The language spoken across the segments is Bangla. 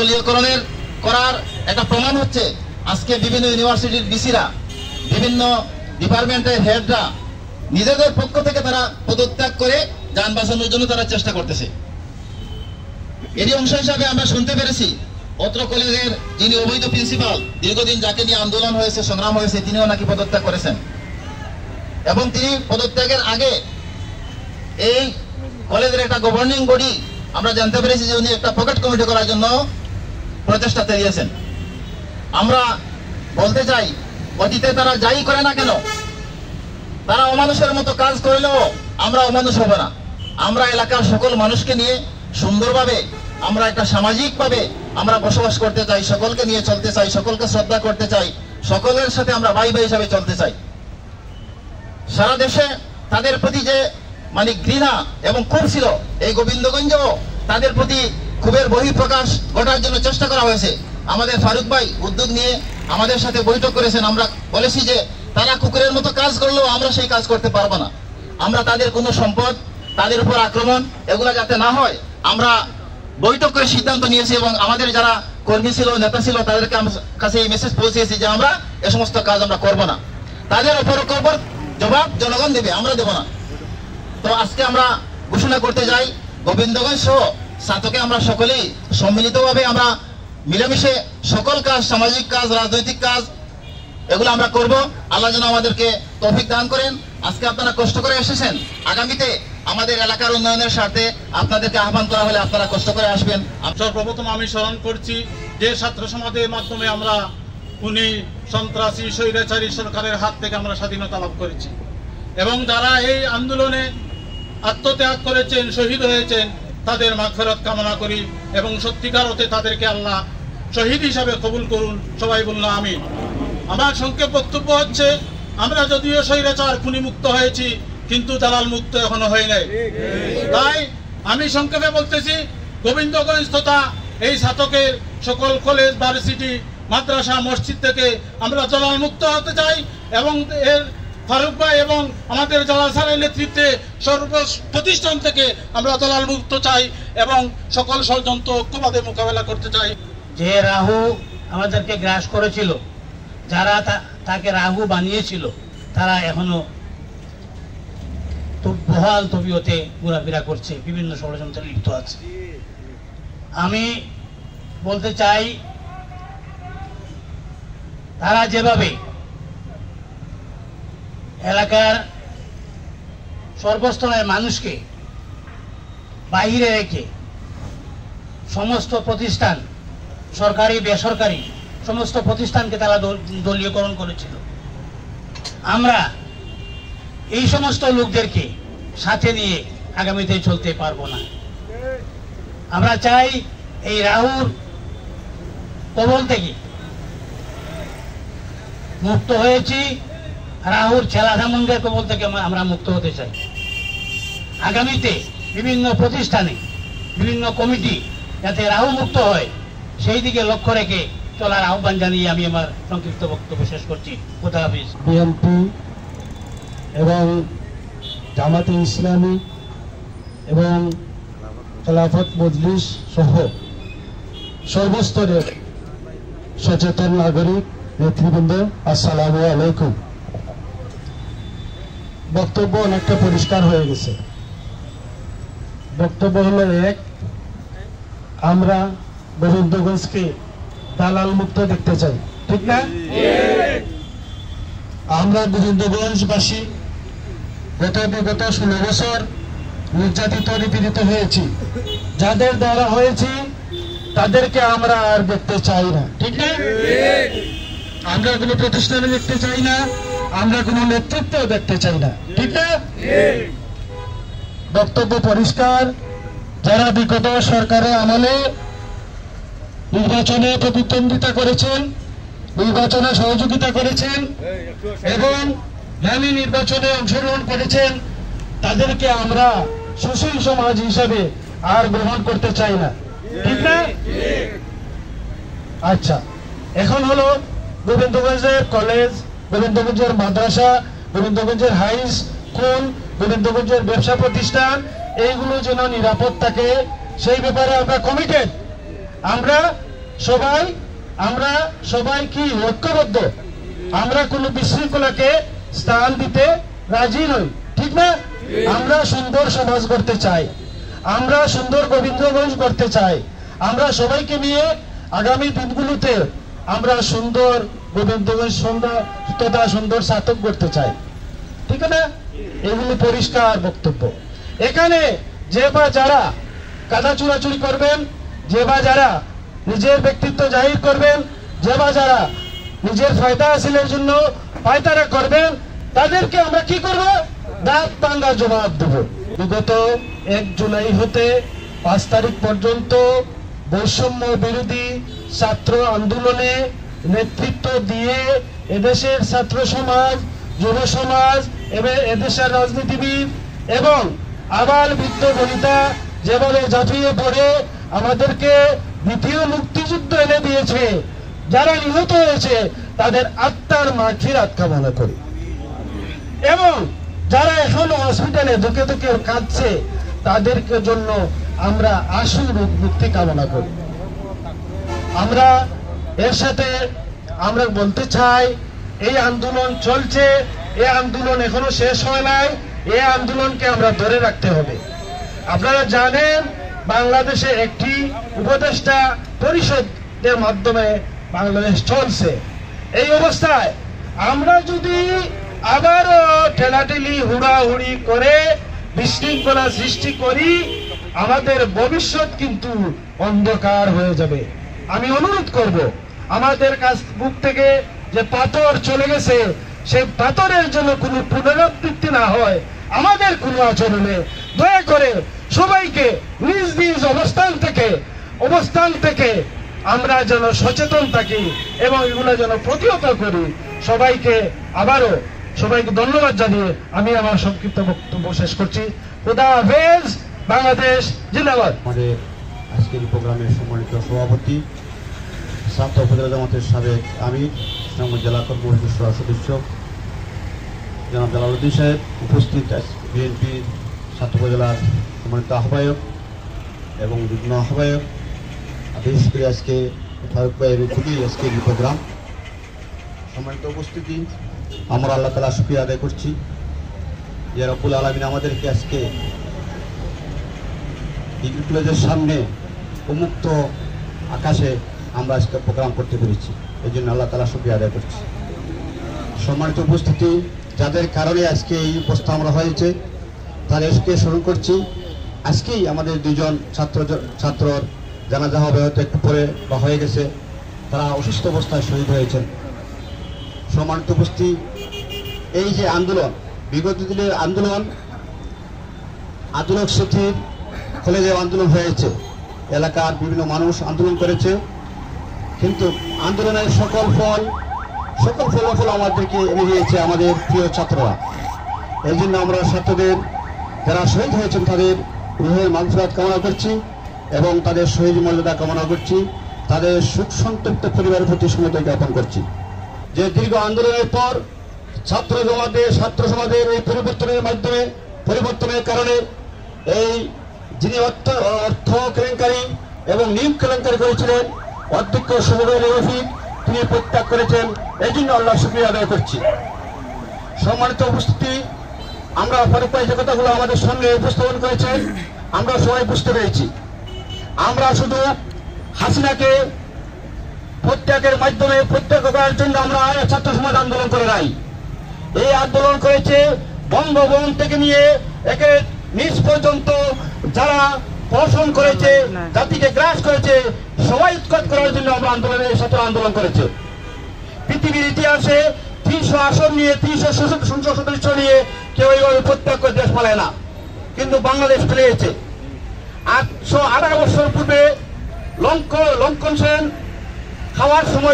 দলীয়করণের করার একটা প্রমাণ হচ্ছে আজকে বিভিন্ন ইউনিভার্সিটির বিসিরা, বিভিন্ন ডিপার্টমেন্টের হেডরা নিজেদের পক্ষ থেকে তারা পদত্যাগ করে যান বাঁচানোর জন্য তারা চেষ্টা করতেছে। এরই অংশ হিসাবে আমরা শুনতে পেরেছি অত্র কলেজের যিনি অবৈধ প্রিন্সিপাল, দীর্ঘদিন যাকে নিয়ে আন্দোলন হয়েছে, সংগ্রাম হয়েছে, তিনিও নাকি পদত্যাগ করেছেন এবং তিনি পদত্যাগের আগে এই কলেজের একটা গভর্নিং বডি আমরা জানতে পেরেছি যে উনি একটা পকেট কমিটি করার জন্য প্রচেষ্টা চালিয়েছেন। আমরা বলতে চাই, অতীতে তারা যাই করে না কেন, তারা অমানুষের মতো কাজ করলেও আমরা অমানুষ হব না। আমরা এলাকার সকল মানুষকে নিয়ে সুন্দরভাবে, আমরা একটা সামাজিকভাবে আমরা বসবাস করতে চাই, সকলকে নিয়ে চলতে চাই, সকলকে শ্রদ্ধা করতে চাই, সকলের সাথে আমরা ভাই ভাই হিসাবে চলতে চাই। সারা দেশে তাদের প্রতি যে মানে ঘৃণা এবং ক্ষোভ ছিল, এই গোবিন্দগঞ্জেও তাদের প্রতি ক্ষোভের বহিঃপ্রকাশ ঘটার জন্য চেষ্টা করা হয়েছে। আমাদের ফারুক ভাই উদ্যোগ নিয়ে আমাদের সাথে বৈঠক করেছেন। আমরা বলেছি যে তারা কুকুরের মতো কাজ করলেও আমরা সেই কাজ করতে পারবো না। আমরা তাদের কোনো সম্পদ, তাদের উপর আক্রমণ এগুলো যাতে না হয় আমরা বৈঠক করে সিদ্ধান্ত নিয়েছি এবং আমাদের যারা কর্মী ছিল, নেতা ছিল, তাদেরকে কাছে এই মেসেজ পৌঁছেছি যে আমরা এ সমস্ত কাজ আমরা করব না। তাদের উপর জবাব জনগণ দেবে, আমরা দেব না। তো আজকে আমরা ঘোষণা করতে যাই, গোবিন্দগঞ্জ সহ সাতকে আমরা সকলেই সম্মিলিতভাবে আমরা মিলেমিশে সকল কাজ, সামাজিক কাজ, রাজনৈতিক কাজ এগুলো আমরা করব। আল্লাহ যেন আমাদেরকে তৌফিক দান করেন। আজকে আপনারা কষ্ট করে এসেছেন, আগামীতে আমাদের এলাকার উন্নয়নের স্বার্থে আপনাদেরকে আহ্বান করা হলে আপনারা কষ্ট করে আসবেন। সর্বপ্রথম আমি স্মরণ করছি যে ছাত্র সমাজের মাধ্যমে আমরা উনি সন্ত্রাসী স্বৈরাচারী সরকারের হাত থেকে আমরা স্বাধীনতা লাভ করেছি এবং যারা এই আন্দোলনে আত্মত্যাগ করেছেন, শহীদ হয়েছেন, তাদের মাগফিরাত কামনা করি এবং সত্যিকার অর্থে তাদেরকে আল্লাহ শহীদ হিসাবে কবুল করুন। সবাই বলুন আমিন। আমার সংক্ষেপ বক্তব্য হচ্ছে, আমরা যদিও স্বৈরাচার খুনি মুক্ত হয়েছি কিন্তু দালাল মুক্ত এখনো হয় নাই। তাই আমি সংক্ষেপে বলতেছি, গোবিন্দগঞ্জ তথা এই ছাতকের সকল কলেজ, ভার্সিটি, মাদ্রাসা, মসজিদ থেকে আমরা দালাল মুক্ত হতে চাই এবং এর ফারুক ভাই এবং আমাদের জালাল স্যারের নেতৃত্বে সর্ব প্রতিষ্ঠান থেকে আমরা দালাল মুক্ত চাই এবং সকল ষড়যন্ত্র ঐক্যবাদে মোকাবেলা করতে চাই। যে রাহু আমাদেরকে গ্রাস করেছিল, যারা তাকে রাহু বানিয়েছিল, তারা এখনো বহাল তবিয়তে ঘোরাফেরা করছে, বিভিন্ন ষড়যন্ত্রে লিপ্ত আছে। আমি বলতে চাই, তারা যেভাবে এলাকার সর্বস্তরের মানুষকে বাহিরে রেখে সমস্ত প্রতিষ্ঠান, সরকারি বেসরকারি সমস্ত প্রতিষ্ঠানকে তারা দলীয়করণ করেছিল, আমরা এই সমস্ত লোকদেরকে সাথে নিয়ে আগামীতে চলতে পারবো না। আমরা চাই এই রাহুর কবল থেকে মুক্ত হয়েছি, রাহুর ছেলাধামুন্ডের কবল থেকে আমরা মুক্ত হতে চাই। আগামীতে বিভিন্ন প্রতিষ্ঠানে, বিভিন্ন কমিটি যাতে রাহু মুক্ত হয় সেই দিকে লক্ষ্য রেখে চলার আহ্বান জানিয়ে আমি আমার সংক্ষিপ্ত বক্তব্য শেষ করছি। খোদা হাফেজ। বিএনপি এবং জামাতে ইসলামী এবং খেলাফত মজলিস সহ সর্বস্তরের সচেতন নাগরিক নেতৃবৃন্দ, আসসালামু আলাইকুম। বক্তব্য অনেকটা পরিষ্কার হয়ে গেছে। বক্তব্য হলো এক, আমরা গোবিন্দগঞ্জকে দালাল মুক্ত দেখতে চাই, ঠিক না? আমরা গোবিন্দগঞ্জবাসী বিগত 16 বছর নির্যাতিত, নিপীড়িত হয়েছি। যাদের দ্বারা হয়েছি তাদেরকে আমরা আর দেখতে চাই না, ঠিক না? আমরা কোনো প্রতিষ্ঠানে দেখতে চাই না, আমরা কোনো নেতৃত্ব দেখতে চাই না, ঠিক না? বক্তব্য পরিষ্কার। যারা বিগত সরকারের আমলে নির্বাচনে প্রতিদ্বন্দ্বিতা করেছেন, নির্বাচনে সহযোগিতা করেছেন এবং দামি নির্বাচনে অংশগ্রহণ করেছেন, তাদেরকে আমরা সুশীল সমাজ হিসাবে আর গ্রহণ করতে চাই না, ঠিক না? আচ্ছা, এখন হলো গোবিন্দগঞ্জের কলেজ, গোবিন্দগঞ্জের মাদ্রাসা, গোবিন্দগঞ্জের হাই স্কুল, গোবিন্দগঞ্জের ব্যবসা প্রতিষ্ঠান, এইগুলো যেন নিরাপদ থাকে সেই ব্যাপারে আমরা কমিটেড। আমরা আমরা সবাই কি ঐক্যবদ্ধ, আমরা কোনো বিশৃঙ্খলাকে স্থান দিতে রাজি নই, ঠিক না? আমরা সুন্দর সমাজ করতে চাই, আমরা সুন্দর গোবিন্দগঞ্জ করতে চাই, আমরা সবাইকে নিয়ে আগামী দিনগুলোতে আমরা সুন্দর গোবিন্দগঞ্জ তথা সুন্দর সার্থক করতে চাই, ঠিক না? এগুলি পরিষ্কার বক্তব্য। এখানে যে বা যারা কাদা চুরাচুরি করবেন, যে বা যারা নিজের ব্যক্তিত্ব জাহির করবেন, যে বা যারা নিজের ফায়দা হাসিলের জন্য পায়তারা করবেন, তাদেরকে আমরা কি করব? দাঁত ভাঙা জবাব দেব। বিগত 1 জুলাই হতে 5 তারিখ পর্যন্ত বৈষম্য বিরোধী ছাত্র আন্দোলনে নেতৃত্ব দিয়ে এদেশের ছাত্র সমাজ, যুব সমাজ এবং এদেশের রাজনীতিবিদ এবং আবাল বৃদ্ধ বনিতা যেভাবে ঝাঁপিয়ে পড়ে আমাদেরকে দ্বিতীয় মুক্তিযুদ্ধ এনে দিয়েছে, যারা নিহত হয়েছে তাদের আত্মার মাগফিরাত কামনা করি এবং যারা এখনো হসপিটালে দুঃখে দুঃখে কাঁদছে তাদের জন্য আমরা আশু রোগ মুক্তি কামনা করি। আমরা এর সাথে আমরা বলতে চাই, এই আন্দোলন চলছে, এই আন্দোলন এখনো শেষ হয় নাই, এই আন্দোলনকে আমরা ধরে রাখতে হবে। আপনারা জানেন বাংলাদেশে একটি উপদেষ্টা পরিষদের মাধ্যমে বাংলাদেশ চলছে। এই অবস্থায় আমরা যদি আবারও ঠেলাঠেলি হুড়াহুড়ি করে বিশৃঙ্খলা সৃষ্টি করি, আমাদের ভবিষ্যৎ কিন্তু অন্ধকার হয়ে যাবে। আমি অনুরোধ করব, আমাদের কাছ বুক থেকে যে পাথর চলে গেছে, সেই পাথরের জন্য কোনো পুনরাবৃত্তি না হয় আমাদের কোনো আচরণে, দয়া করে সবাইকে নিজ নিজ অবস্থান থেকে আমরা যেন সচেতন থাকি এবং এগুলো যেন প্রতিহত করি। সবাইকে ধন্যবাদ জানিয়ে আমি আমার সংক্ষিপ্ত বক্তব্য শেষ করছি। খুদা হাফেজ, বাংলাদেশ জিন্দাবাদ। আমাদের আজকের প্রোগ্রামের সম্মানিত সভাপতি, ছাত্র উপজেলা জামাতের সাবেক আমির, ইসলামগঞ্জ জেলা কর্মসূচির সদস্য জনাব জালালউদ্দিন সাহেব, উপস্থিত বিএনপি ছাত্র উপজেলার সম্মানিত আহ্বায়ক এবং যুগ্ম আহ্বায়ক, বিশেষ করে আজকে ফারুক ভাইয়ের খুবই আজকের এই প্রোগ্রাম। সম্মানিত উপস্থিতি, আমরা আল্লাহ তাআলা শুকরিয়া আদায় করছি যে রব্বুল আলামিন আমাদেরকে আজকে ডিগ্রি কলেজের সামনে উন্মুক্ত আকাশে আমরা আজকে প্রোগ্রাম করতে পেরেছি, এই জন্য আল্লাহ তাআলা শুকরিয়া আদায় করছি। সম্মানিত উপস্থিতি, যাদের কারণে আজকে এই উপস্থা আমরা হয়েছে তাদেরকে স্মরণ করছি। আজকেই আমাদের 2 জন ছাত্রর জানাজা হবে, হয়তো একটু পরে বা হয়ে গেছে, তারা অসুস্থ অবস্থায় শহীদ হয়েছেন। সম্মানিত উপস্থিতি, এই যে আন্দোলন, বিগত দিনের আন্দোলন, আন্দোলন সচিব কলেজে আন্দোলন হয়েছে, এলাকার বিভিন্ন মানুষ আন্দোলন করেছে, কিন্তু আন্দোলনের সকল ফলাফল আমাদেরকে এনে দিয়েছে আমাদের প্রিয় ছাত্ররা। এই জন্য আমরা ছাত্রদের যারা শহীদ হয়েছেন তাদের রুহের মাগফিরাত কামনা করছি এবং তাদের শহীদ মর্যাদা কামনা করছি, তাদের সুখ সন্তপ্ত পরিবারের প্রতি সমবেদনা জ্ঞাপন করছি। যে দীর্ঘ আন্দোলনের পর ছাত্র সমাজের এই পরিবর্তনের কারণে এই যিনি অর্থ কেলেঙ্কারি এবং নিয়োগ কেলেঙ্কারি করেছিলেন অধ্যক্ষ সুবহান রফিক, তিনি প্রত্যাগ করেছেন। এই জন্য আল্লাহ শুকরিয়া আদায় করছি। সম্মানিত উপস্থিতি, আমরা ফারুক ভাই যে কথাগুলো আমাদের সামনে উপস্থাপন করেছেন আমরা সবাই বুঝতে পেরেছি। আমরা শুধু হাসিনাকে প্রত্যাগের মাধ্যমে প্রত্যাগ করার জন্য আমরা ছাত্র সমাজ আন্দোলন করে নাই। এই আন্দোলন করেছে বঙ্গভবন থেকে নিয়ে একে নিচ পর্যন্ত যারা প্রশাসন করেছে, জাতিকে গ্রাস করেছে, সবাই উৎখাত করার জন্য আমরা ছাত্র আন্দোলন করেছে। পৃথিবীর ইতিহাসে 300 আসন নিয়ে 300 সংসদ সদস্য নিয়ে কেউ এইভাবে প্রত্যাগ করে দেশ পালায় না, কিন্তু বাংলাদেশ ফেলেছে। 818 বছর পূর্বে লঙ্কন সেন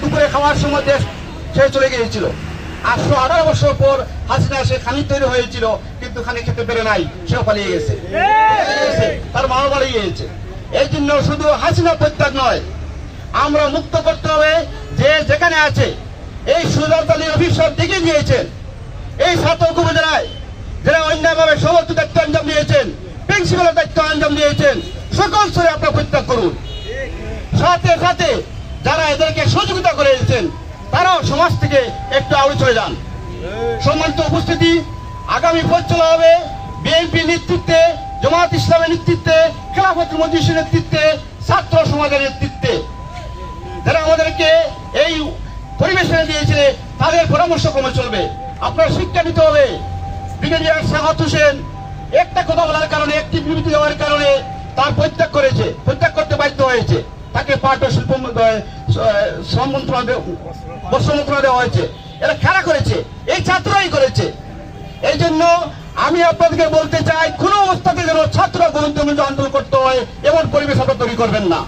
দুপুরে খাওয়ার সময় দেশ ছেড়ে চলে গিয়েছিল। 818 বছর পর হাসিনা সে খানি তৈরি হয়েছিল, কিন্তু খানি খেতে পেরে নাই, সেও পালিয়ে গেছে, তার মাও পালিয়ে গিয়েছে। এই জন্য শুধু হাসিনা প্রত্যাগ নয়, আমরা মুক্ত করতে হবে যে যেখানে আছে। এই সুজাত আলী অফিসার দেখিয়ে দিয়েছেন, এই ছাত্র উপজেলায় যারা অন্যায়ভাবে সভাপতি দায়িত্ব আঞ্জাম দিয়েছেন, প্রিন্সিপালের দায়িত্ব আঞ্জাম দিয়েছেন, সকল স্তরে আপনারা প্রত্যাগ করুন। সাথে সাথে যারা এদেরকে সহযোগিতা করে এসেছেন তারাও সমাজ থেকে একটু আউড়ে চলে যান। সম্মানিত উপস্থিতি, আগামী পথ চলা হবে বিএনপি নেতৃত্বে, জামায়াত ইসলামের নেতৃত্বে, খেলাফত মজলিসের নেতৃত্বে, ছাত্র সমাজের নেতৃত্বে। যারা আমাদেরকে এই পরিবেশ এনে দিয়েছে তাদের পরামর্শ ক্রমে চলবে। আপনারা শিক্ষা নিতে হবে। ব্রিগেডিয়ার সাখাওয়াত হোসেন একটা কথা বলার কারণে, একটি বিবৃতি দেওয়ার কারণে তার পরিত্যাগ করতে বাধ্য হয়েছে। তাকে পাট ও শিল্প শ্রম মন্ত্রণালয়, বস্ত্র মন্ত্রণালয় দেওয়া হয়েছে। এরা খেলা করেছে, এই ছাত্ররাই করেছে। এই জন্য আমি আপনাদেরকে বলতে চাই, কোন অবস্থাতে যেন ছাত্ররা গণতন্ত্র আন্দোলন করতে হয় এমন পরিবেশ আপনারা তৈরি করবেন না।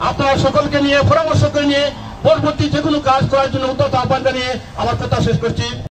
আপনারা সকলকে নিয়ে পরামর্শ করে নিয়ে পরবর্তী যে কোনো কাজ করার জন্য উদ্যত আহ্বান জানিয়ে আমার কথা শেষ করছি।